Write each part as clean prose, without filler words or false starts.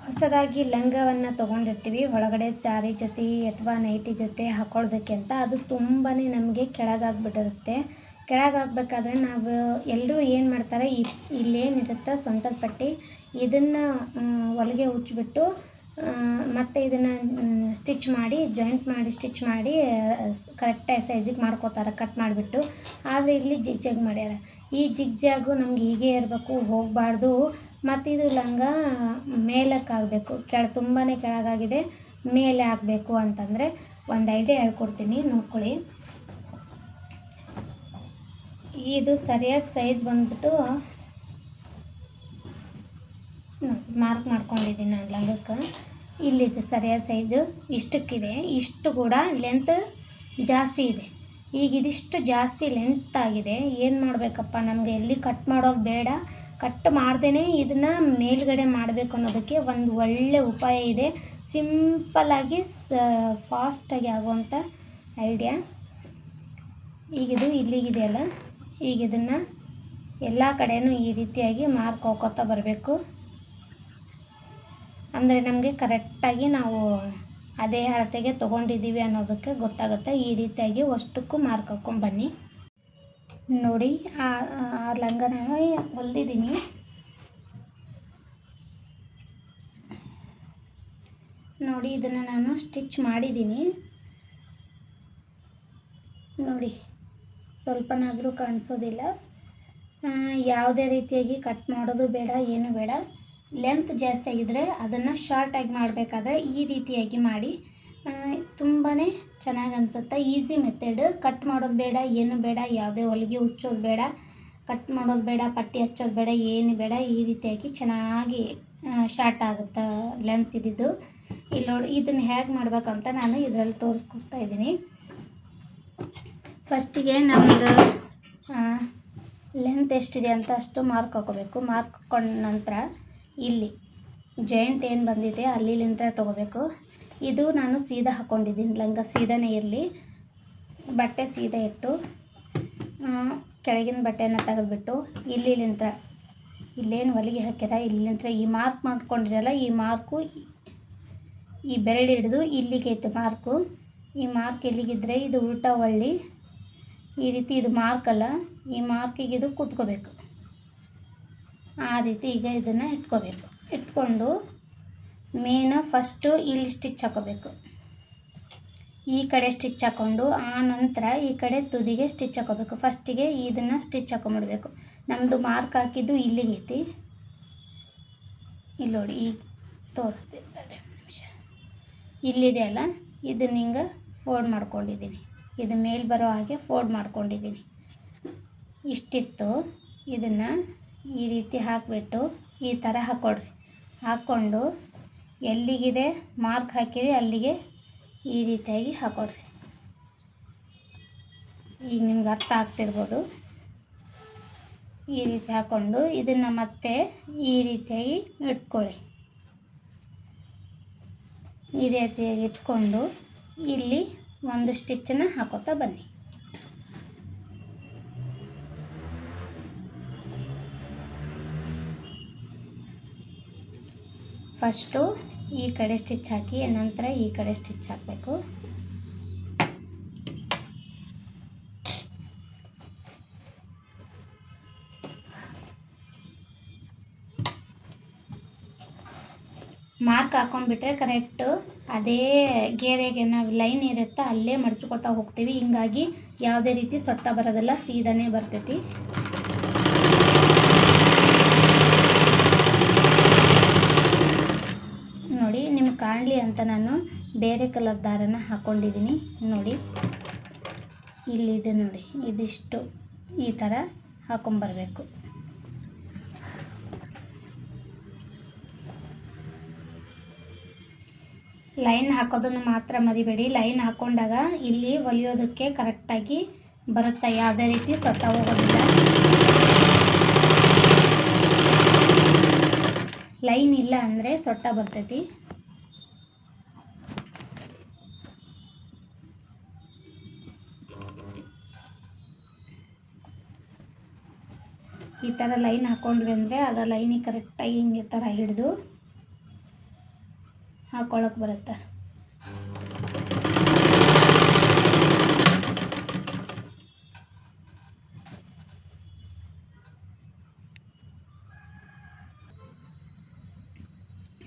ಹೊಸದಾಗಿ ಲಂಗವನ್ನು ತೊಗೊಂಡಿರ್ತೀವಿ ಒಳಗಡೆ ಸ್ಯಾರಿ ಜೊತೆ ಅಥವಾ ನೈಟಿ ಜೊತೆ ಹಾಕೊಳ್ಳೋದಕ್ಕೆ ಅಂತ, ಅದು ತುಂಬಾ ನಮಗೆ ಕೆಳಗಾಗ್ಬಿಟ್ಟಿರುತ್ತೆ. ಕೆಳಗಾಗಬೇಕಾದ್ರೆ ನಾವು ಎಲ್ಲರೂ ಏನು ಮಾಡ್ತಾರೆ, ಇಲ್ಲೇನಿರುತ್ತೆ ಸೊಂಟದ ಪಟ್ಟಿ ಇದನ್ನು ಹೊಲಿಗೆ ಉಜ್ಜಿಬಿಟ್ಟು ಮತ್ತು ಇದನ್ನು ಸ್ಟಿಚ್ ಮಾಡಿ ಜಾಯಿಂಟ್ ಮಾಡಿ ಸ್ಟಿಚ್ ಮಾಡಿ ಕರೆಕ್ಟಾಗಿ ಸೈಜಿಗೆ ಮಾಡ್ಕೋತಾರೆ ಕಟ್ ಮಾಡಿಬಿಟ್ಟು. ಆದರೆ ಇಲ್ಲಿ ಜಿಗ್ ಮಾಡ್ಯಾರ. ಈ ಜಿಗ್ ನಮ್ಗೆ ಹೀಗೆ ಇರಬೇಕು, ಹೋಗಬಾರ್ದು. ಮತ್ತು ಇದು ಲಂಗ ಮೇಲಕ್ಕಾಗಬೇಕು, ತುಂಬಾ ಕೆಳಗಾಗಿದೆ, ಮೇಲೆ ಆಗಬೇಕು ಅಂತಂದರೆ ಒಂದು ಐಡಿಯಾ ಹೇಳ್ಕೊಡ್ತೀನಿ, ನೋಡ್ಕೊಳ್ಳಿ. ಇದು ಸರಿಯಾಗಿ ಸೈಜ್ ಬಂದ್ಬಿಟ್ಟು ಮಾರ್ಕ್ ಮಾಡ್ಕೊಂಡಿದ್ದೀನಿ ನಾನು ಲಂಗಕ್ಕೆ. ಇಲ್ಲಿದೆ ಸರಿಯಾದ ಸೈಜು, ಇಷ್ಟಕ್ಕಿದೆ. ಇಷ್ಟು ಕೂಡ ಲೆಂತ್ ಜಾಸ್ತಿ ಇದೆ. ಈಗ ಇದಿಷ್ಟು ಜಾಸ್ತಿ ಲೆಂತ್ ಆಗಿದೆ. ಏನು ಮಾಡಬೇಕಪ್ಪ, ನಮಗೆ ಎಲ್ಲಿ ಕಟ್ ಮಾಡೋದು ಬೇಡ, ಕಟ್ ಮಾಡ್ದೇ ಇದನ್ನು ಮೇಲ್ಗಡೆ ಮಾಡಬೇಕು ಅನ್ನೋದಕ್ಕೆ ಒಂದು ಒಳ್ಳೆ ಉಪಾಯ ಇದೆ. ಸಿಂಪಲ್ಲಾಗಿ ಫಾಸ್ಟಾಗಿ ಆಗುವಂಥ ಐಡಿಯಾ. ಈಗಿದು ಇಲ್ಲಿಗಿದೆಯಲ್ಲ, ಈಗ ಇದನ್ನು ಎಲ್ಲ ಕಡೆಯೂ ಈ ರೀತಿಯಾಗಿ ಮಾರ್ಕ್ ಹಾಕೋತಾ ಬರಬೇಕು. ಅಂದರೆ ನಮಗೆ ಕರೆಕ್ಟಾಗಿ ನಾವು ಅದೇ ಅಳತೆಗೆ ತೊಗೊಂಡಿದ್ದೀವಿ ಅನ್ನೋದಕ್ಕೆ ಗೊತ್ತಾಗುತ್ತೆ. ಈ ರೀತಿಯಾಗಿ ಅಷ್ಟಕ್ಕೂ ಮಾರ್ಕ್ ಹಾಕ್ಕೊಂಡು ಬನ್ನಿ. ನೋಡಿ, ಆ ಲಂಗನ ಹೊಲ್ದಿದ್ದೀನಿ. ನೋಡಿ, ಇದನ್ನು ನಾನು ಸ್ಟಿಚ್ ಮಾಡಿದ್ದೀನಿ. ನೋಡಿ, ಸ್ವಲ್ಪನಾದರೂ ಕಾಣಿಸೋದಿಲ್ಲ. ಯಾವುದೇ ರೀತಿಯಾಗಿ ಕಟ್ ಮಾಡೋದು ಬೇಡ, ಏನು ಬೇಡ. ಲೆಂತ್ ಜಾಸ್ತಿ ಆಗಿದ್ದರೆ ಅದನ್ನು ಶಾರ್ಟಾಗಿ ಮಾಡಬೇಕಾದ್ರೆ ಈ ರೀತಿಯಾಗಿ ಮಾಡಿ, ತುಂಬಾ ಚೆನ್ನಾಗಿ ಅನಿಸುತ್ತೆ. Easy method. ಕಟ್ ಮಾಡೋದು ಬೇಡ, ಏನು ಬೇಡ, ಯಾವುದೇ ಹೊಲಿಗೆ ಉಚ್ಚೋದು ಬೇಡ, ಕಟ್ ಮಾಡೋದು ಬೇಡ, ಪಟ್ಟಿ ಹಚ್ಚೋದು ಬೇಡ, ಏನು ಬೇಡ. ಈ ರೀತಿಯಾಗಿ ಚೆನ್ನಾಗಿ ಶಾರ್ಟ್ ಆಗುತ್ತೆ ಲೆಂತ್ ಇದ್ದಿದ್ದು. ಇಲ್ಲಿ ನೋಡಿ, ಇದನ್ನು ಹೇಗೆ ಮಾಡ್ಬೇಕಂತ ನಾನು ಇದರಲ್ಲಿ ತೋರಿಸ್ಕೊಡ್ತಾ ಇದ್ದೀನಿ. ಫಸ್ಟಿಗೆ ನಮ್ಮದು ಲೆಂತ್ ಎಷ್ಟಿದೆ ಅಂತ ಅಷ್ಟು ಮಾರ್ಕ್ ಹಾಕೋಬೇಕು. ಮಾರ್ಕ್ ಹಾಕೊಂಡ ನಂತರ ಇಲ್ಲಿ ಜಾಯಿಂಟ್ ಏನು ಬಂದಿದೆ ಅಲ್ಲಿಂದ ತೊಗೋಬೇಕು. ಇದು ನಾನು ಸೀದಾ ಹಾಕ್ಕೊಂಡಿದ್ದೀನಿ, ಲಂಗ ಸೀದಾನೇ ಇರಲಿ. ಬಟ್ಟೆ ಸೀದಾ ಇಟ್ಟು ಕೆಳಗಿನ ಬಟ್ಟೆಯನ್ನು ತೆಗೆದುಬಿಟ್ಟು ಇಲ್ಲಿಂದ ಇಲ್ಲೇನು ಹೊಲಿಗೆ ಹಾಕ್ಯಾರ ಇಲ್ಲಿಂದ ಈ ಮಾರ್ಕ್ ಮಾಡ್ಕೊಂಡಿರಲ್ಲ, ಈ ಮಾರ್ಕು ಈ ಬೆರಳು ಹಿಡಿದು ಇಲ್ಲಿಗೆ ಐತೆ ಮಾರ್ಕು. ಈ ಮಾರ್ಕ್ ಎಲ್ಲಿಗಿದ್ರೆ ಇದು ಉಲ್ಟಾ ಹೊಳ್ಳಿ ಈ ರೀತಿ, ಇದು ಮಾರ್ಕಲ್ಲ, ಈ ಮಾರ್ಕಿಗೆ ಇದು ಕೂತ್ಕೋಬೇಕು. ಆ ರೀತಿ ಈಗ ಇದನ್ನು ಇಟ್ಕೋಬೇಕು. ಇಟ್ಕೊಂಡು ಫಸ್ಟು ಇಲ್ಲಿ ಸ್ಟಿಚ್ ಹಾಕೋಬೇಕು. ಈ ಕಡೆ ಸ್ಟಿಚ್ ಹಾಕ್ಕೊಂಡು ಆ ನಂತರ ಈ ಕಡೆ ತುದಿಗೆ ಸ್ಟಿಚ್ ಹಾಕೋಬೇಕು. ಫಸ್ಟಿಗೆ ಇದನ್ನು ಸ್ಟಿಚ್ ಹಾಕೊಂಡ್ಬಿಡ್ಬೇಕು. ನಮ್ಮದು ಮಾರ್ಕ್ ಹಾಕಿದ್ದು ಇಲ್ಲಿಗೈತಿ. ಇಲ್ಲಿ ನೋಡಿ, ಈಗ ತೋರಿಸ್ತೀನಿ, ನಿಮಿಷ. ಇಲ್ಲಿದೆ ಅಲ್ಲ, ಇದನ್ನ ಹಿಂಗೆ ಫೋಲ್ಡ್ ಮಾಡ್ಕೊಂಡಿದ್ದೀನಿ. ಇದು ಮೇಲೆ ಬರೋ ಹಾಗೆ ಫೋಲ್ಡ್ ಮಾಡ್ಕೊಂಡಿದ್ದೀನಿ. ಇಷ್ಟಿತ್ತು. ಇದನ್ನು ಈ ರೀತಿ ಹಾಕಿಬಿಟ್ಟು ಈ ಥರ ಹಾಕ್ಕೊಡ್ರಿ. ಹಾಕ್ಕೊಂಡು ಎಲ್ಲಿಗಿದೆ ಮಾರ್ಕ್ ಹಾಕಿರಿ ಅಲ್ಲಿಗೆ ಈ ರೀತಿಯಾಗಿ ಹಾಕ್ಕೊಡ್ರಿ. ಈಗ ನಿಮ್ಗೆ ಅರ್ಥ ಆಗ್ತಿರ್ಬೋದು. ಈ ರೀತಿ ಹಾಕ್ಕೊಂಡು ಇದನ್ನು ಮತ್ತೆ ಈ ರೀತಿಯಾಗಿ ಇಟ್ಕೊಳ್ಳಿ. ಈ ರೀತಿಯಾಗಿ ಇಟ್ಕೊಂಡು ಇಲ್ಲಿ ಒಂದು ಸ್ಟಿಚ್ಚನ್ನು ಹಾಕೋತಾ ಬನ್ನಿ. ಫಸ್ಟು ಈ ಕಡೆ ಸ್ಟಿಚ್ ಹಾಕಿ ನಂತರ ಈ ಕಡೆ ಸ್ಟಿಚ್ ಹಾಕಬೇಕು. ಮಾರ್ಕ್ ಹಾಕೊಂಡ್ಬಿಟ್ರೆ ಕರೆಕ್ಟು ಅದೇ ಗೆರೆಗೆ ನಾವು ಲೈನ್ ಇರುತ್ತೆ ಅಲ್ಲೇ ಮಡ್ಚ್ಕೊತಾ ಹೋಗ್ತೀವಿ. ಹಿಂಗಾಗಿ ಯಾವುದೇ ರೀತಿ ಸೊಟ್ಟ ಬರೋದಿಲ್ಲ, ಸೀದಾನೇ ಬರ್ತೈತಿ. ನೋಡಿ, ನಿಮ್ಗೆ ಕಾಣಲಿ ಅಂತ ನಾನು ಬೇರೆ ಕಲರ್ ದಾರನ ಹಾಕ್ಕೊಂಡಿದ್ದೀನಿ. ನೋಡಿ, ಇಲ್ಲಿದೆ ನೋಡಿ, ಇದಿಷ್ಟು ಈ ಥರ ಹಾಕೊಂಬರಬೇಕು. ಲೈನ್ ಹಾಕೋದನ್ನು ಮಾತ್ರ ಮರಿಬೇಡಿ. ಲೈನ್ ಹಾಕ್ಕೊಂಡಾಗ ಇಲ್ಲಿ ಹೊಲಿಯೋದಕ್ಕೆ ಕರೆಕ್ಟಾಗಿ ಬರುತ್ತೆ, ಯಾವುದೇ ರೀತಿ ಸೊಟ್ಟ ಹೋಗೋದಿಲ್ಲ. ಲೈನ್ ಇಲ್ಲ ಅಂದರೆ ಸೊಟ್ಟ ಬರ್ತೈತಿ. ಈ ಥರ ಲೈನ್ ಹಾಕ್ಕೊಂಡ್ವಿ ಅಂದರೆ ಅದು ಲೈನಿಗೆ ಕರೆಕ್ಟಾಗಿ ಹಿಂಗೆ ಥರ ಹಿಡಿದು ಹಾಕ್ಕೊಳ್ಳೋಕೆ ಬರುತ್ತೆ.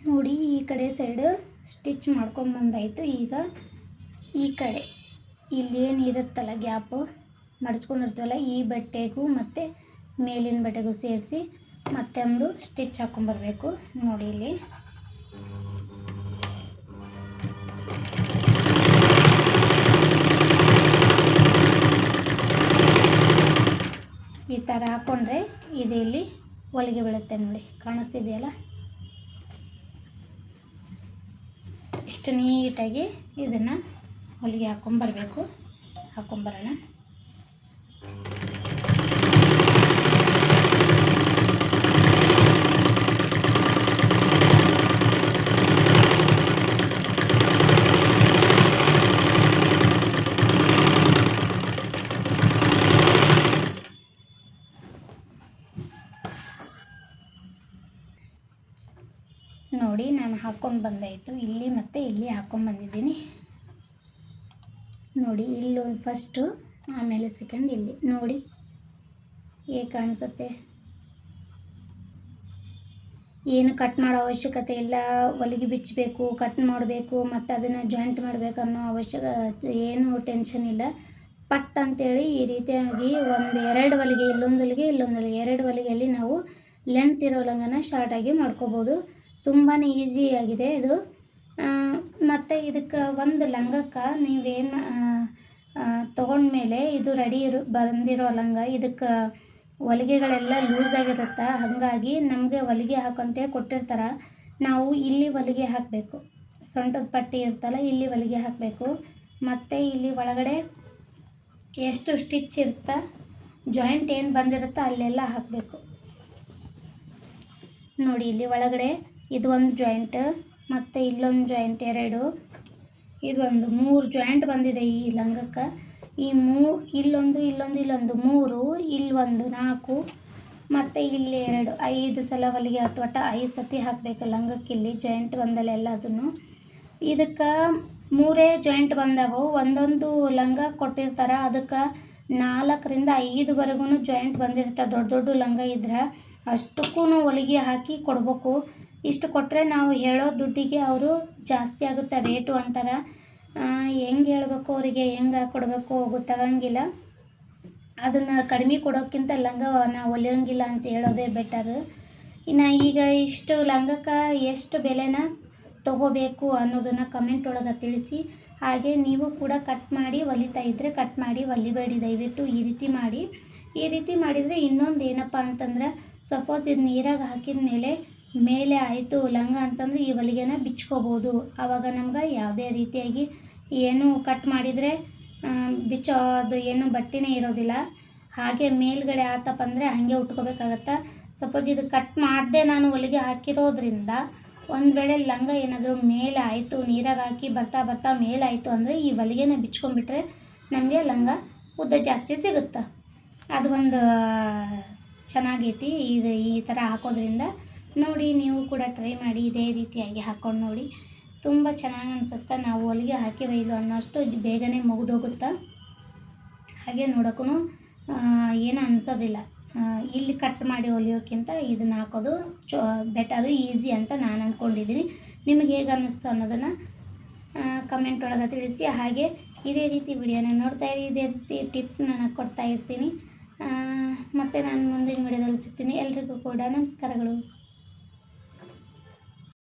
ನೋಡಿ ಈ ಕಡೆ ಸೈಡು ಸ್ಟಿಚ್ ಮಾಡ್ಕೊಂಡು ಬಂದಾಯಿತು. ಈಗ ಈ ಕಡೆ ಇಲ್ಲಿ ಏನಿರುತ್ತಲ್ಲ ಗ್ಯಾಪು ಮಡಚ್ಕೊಂಡಿರ್ತೀವಲ್ಲ ಈ ಬಟ್ಟೆಗೂ ಮತ್ತು ಮೇಲಿನ ಬಟ್ಟೆಗೂ ಸೇರಿಸಿ ಮತ್ತೆ ಒಂದು ಸ್ಟಿಚ್ ಹಾಕ್ಕೊಂಬರ್ಬೇಕು. ನೋಡಿ ಇಲ್ಲಿ ಈ ಥರ ಹಾಕ್ಕೊಂಡ್ರೆ ಇದು ಇಲ್ಲಿ ಹೊಲಿಗೆ ಬೀಳುತ್ತೆ. ನೋಡಿ ಕಾಣಿಸ್ತಿದೆಯಲ್ಲ, ಇಷ್ಟು ನೀಟಾಗಿ ಇದನ್ನು ಹೊಲಿಗೆ ಹಾಕ್ಕೊಂಬರ್ಬೇಕು. ಹಾಕ್ಕೊಂಬರೋಣ. ನೋಡಿ ನಾನು ಹಾಕ್ಕೊಂಡು ಬಂದಾಯಿತು. ಇಲ್ಲಿ ಮತ್ತು ಇಲ್ಲಿ ಹಾಕ್ಕೊಂಡು ಬಂದಿದ್ದೀನಿ. ನೋಡಿ ಇಲ್ಲೊಂದು ಫಸ್ಟು, ಆಮೇಲೆ ಸೆಕೆಂಡ್ ಇಲ್ಲಿ ನೋಡಿ ಹೇಗೆ ಕಾಣಿಸುತ್ತೆ. ಏನು ಕಟ್ ಮಾಡೋ ಅವಶ್ಯಕತೆ ಇಲ್ಲ. ಹೊಲಿಗೆ ಬಿಚ್ಚಬೇಕು, ಕಟ್ ಮಾಡಬೇಕು, ಮತ್ತು ಅದನ್ನು ಜಾಯಿಂಟ್ ಮಾಡಬೇಕು ಅನ್ನೋ ಏನು ಟೆನ್ಷನ್ ಇಲ್ಲ. ಪಟ್ ಅಂತೇಳಿ ಈ ರೀತಿಯಾಗಿ ಎರಡು ಹೊಲಿಗೆ, ಇಲ್ಲೊಂದು ಹೊಲಿಗೆ, ಇಲ್ಲೊಂದು ಹೊಲಿಗೆ, 2 ಹೊಲಿಗೆಯಲ್ಲಿ ನಾವು ಲೆಂತ್ ಇರೋ ಲಂಗನ ಶಾರ್ಟಾಗಿ ಮಾಡ್ಕೋಬೋದು. ತುಂಬಾ ಈಸಿಯಾಗಿದೆ ಇದು. ಮತ್ತು ಇದಕ್ಕೆ ಒಂದು ಲಂಗಕ್ಕೆ ನೀವೇನು ತೊಗೊಂಡ್ಮೇಲೆ ಇದು ರೆಡಿ ಬಂದಿರೋ ಲಂಗ, ಇದಕ್ಕೆ ಹೊಲಿಗೆಗಳೆಲ್ಲ ಲೂಸಾಗಿರುತ್ತೆ. ಹಾಗಾಗಿ ನಮಗೆ ಹೊಲಿಗೆ ಹಾಕಂತೆ ಕೊಟ್ಟಿರ್ತಾರೆ. ನಾವು ಇಲ್ಲಿ ಹೊಲಿಗೆ ಹಾಕಬೇಕು. ಸೊಂಟದ ಪಟ್ಟಿ ಇರ್ತಲ್ಲ, ಇಲ್ಲಿ ಹೊಲಿಗೆ ಹಾಕಬೇಕು. ಮತ್ತು ಇಲ್ಲಿ ಒಳಗಡೆ ಎಷ್ಟು ಸ್ಟಿಚ್ ಇರುತ್ತೆ, ಜಾಯಿಂಟ್ ಏನು ಬಂದಿರುತ್ತೋ ಅಲ್ಲೆಲ್ಲ ಹಾಕಬೇಕು. ನೋಡಿ ಇಲ್ಲಿ ಒಳಗಡೆ ಇದು ಒಂದು ಜಾಯಿಂಟ್, ಮತ್ತು ಇಲ್ಲೊಂದು ಜಾಯಿಂಟ್ 2, ಇದೊಂದು 3 ಜಾಯಿಂಟ್ ಬಂದಿದೆ ಈ ಲಂಗಕ್ಕೆ. ಈ ಇಲ್ಲೊಂದು 3, ಇಲ್ಲೊಂದು 4, ಮತ್ತು ಇಲ್ಲಿ 2, 5 ಸಲ ಹೊಲಿಗೆ ಒಟ್ಟು 5 ಸತಿ ಹಾಕಬೇಕು ಲಂಗಕ್ಕೆ. ಇಲ್ಲಿ ಜಾಯಿಂಟ್ ಬಂದಲ್ಲೆಲ್ಲ ಅದನ್ನು ಇದಕ್ಕೆ 3 ಜಾಯಿಂಟ್ ಬಂದವು. ಒಂದೊಂದು ಲಂಗ ಕೊಟ್ಟಿರ್ತಾರೆ, ಅದಕ್ಕೆ 4ರಿಂದ 5ವರೆಗೂ ಜಾಯಿಂಟ್ ಬಂದಿರುತ್ತೆ. ದೊಡ್ಡ ದೊಡ್ಡ ಲಂಗ ಇದ್ರೆ ಅಷ್ಟಕ್ಕೂ ಹೊಲಿಗೆ ಹಾಕಿ ಕೊಡಬೇಕು. ಇಷ್ಟು ಕೊಟ್ಟರೆ ನಾವು ಹೇಳೋ ದುಡ್ಡಿಗೆ ಅವರು ಜಾಸ್ತಿ ಆಗುತ್ತೆ ರೇಟು ಅಂತಾರೆ. ಹೆಂಗೆ ಹೇಳಬೇಕು ಅವರಿಗೆ, ಹೆಂಗೆ ಕೊಡಬೇಕು ಗೊತ್ತಾಗಂಗಿಲ್ಲ. ಅದನ್ನು ಕಡಿಮೆ ಕೊಡೋಕ್ಕಿಂತ ಲಂಗ ನಾವು ಹೊಲಿಯೋಂಗಿಲ್ಲ ಅಂತ ಹೇಳೋದೇ ಬೆಟರ್. ಇನ್ನು ಈಗ ಇಷ್ಟು ಲಂಗಕ್ಕೆ ಎಷ್ಟು ಬೆಲೆನ ತೊಗೋಬೇಕು ಅನ್ನೋದನ್ನು ಕಮೆಂಟ್ ಒಳಗೆ ತಿಳಿಸಿ. ಹಾಗೆ ನೀವು ಕೂಡ ಕಟ್ ಮಾಡಿ ಹೊಲಿತಾ ಇದ್ದರೆ ಕಟ್ ಮಾಡಿ ಹೊಲಿಬೇಡಿ ದಯವಿಟ್ಟು. ಈ ರೀತಿ ಮಾಡಿ. ಈ ರೀತಿ ಮಾಡಿದರೆ ಇನ್ನೊಂದು ಏನಪ್ಪ ಅಂತಂದ್ರೆ, ಸಪೋಸ್ ಇದು ನೀರಾಗ ಹಾಕಿದ ಮೇಲೆ ಆಯಿತು ಲಂಗ ಅಂತಂದರೆ ಈ ಹೊಲಿಗೆನ ಬಿಚ್ಕೋಬೋದು. ಆವಾಗ ನಮ್ಗೆ ಯಾವುದೇ ರೀತಿಯಾಗಿ ಏನು ಕಟ್ ಮಾಡಿದರೆ ಬಿಚ್ಚೋದು ಏನು ಬಟ್ಟೆನೇ ಇರೋದಿಲ್ಲ. ಹಾಗೆ ಮೇಲ್ಗಡೆ ಆತಪ್ಪ ಅಂದರೆ ಹಾಗೆ ಉಟ್ಕೋಬೇಕಾಗತ್ತೆ. ಸಪೋಸ್ ಇದು ಕಟ್ ಮಾಡದೆ ನಾನು ಹೊಲಿಗೆ ಹಾಕಿರೋದ್ರಿಂದ ಒಂದು ವೇಳೆ ಲಂಗ ಏನಾದರೂ ಮೇಲೆ ಆಯಿತು, ನೀರಾಗ ಹಾಕಿ ಬರ್ತಾ ಮೇಲಾಯಿತು ಅಂದರೆ ಈ ಹೊಲಿಗೆನ ಬಿಚ್ಕೊಂಡ್ಬಿಟ್ರೆ ನಮಗೆ ಲಂಗ ಉದ್ದ ಜಾಸ್ತಿ ಸಿಗುತ್ತೆ. ಅದು ಒಂದು ಚೆನ್ನಾಗೈತಿ ಇದು ಈ ಥರ ಹಾಕೋದ್ರಿಂದ. ನೋಡಿ ನೀವು ಕೂಡ ಟ್ರೈ ಮಾಡಿ, ಇದೇ ರೀತಿಯಾಗಿ ಹಾಕ್ಕೊಂಡು ನೋಡಿ. ತುಂಬ ಚೆನ್ನಾಗಿ ಅನಿಸುತ್ತೆ. ನಾವು ಹೊಲಿಗೆ ಹಾಕಿವೆ ಇಲ್ಲ ಅನ್ನೋಷ್ಟು ಬೇಗನೆ ಮುಗಿದೋಗುತ್ತೆ. ಹಾಗೆ ನೋಡೋಕ್ಕೂ ಏನು ಅನಿಸೋದಿಲ್ಲ. ಇಲ್ಲಿ ಕಟ್ ಮಾಡಿ ಹೊಲಿಯೋಕ್ಕಿಂತ ಇದನ್ನು ಹಾಕೋದು ಬೆಟರು, ಈಸಿ ಅಂತ ನಾನು ಅಂದ್ಕೊಂಡಿದ್ದೀನಿ. ನಿಮಗೆ ಹೇಗೆ ಅನ್ನಿಸ್ತು ಅನ್ನೋದನ್ನು ಕಮೆಂಟ್ ಒಳಗೆ ತಿಳಿಸಿ. ಹಾಗೆ ಇದೇ ರೀತಿ ವಿಡಿಯೋನ ನೋಡ್ತಾ ಇರಿ. ಇದೇ ರೀತಿ ಟಿಪ್ಸ್ ನಾನು ಕೊಡ್ತಾ ಇರ್ತೀನಿ. ಮತ್ತು ನಾನು ಮುಂದಿನ ವಿಡಿಯೋದಲ್ಲಿ ಸಿಗ್ತೀನಿ. ಎಲ್ರಿಗೂ ಕೂಡ ನಮಸ್ಕಾರಗಳು.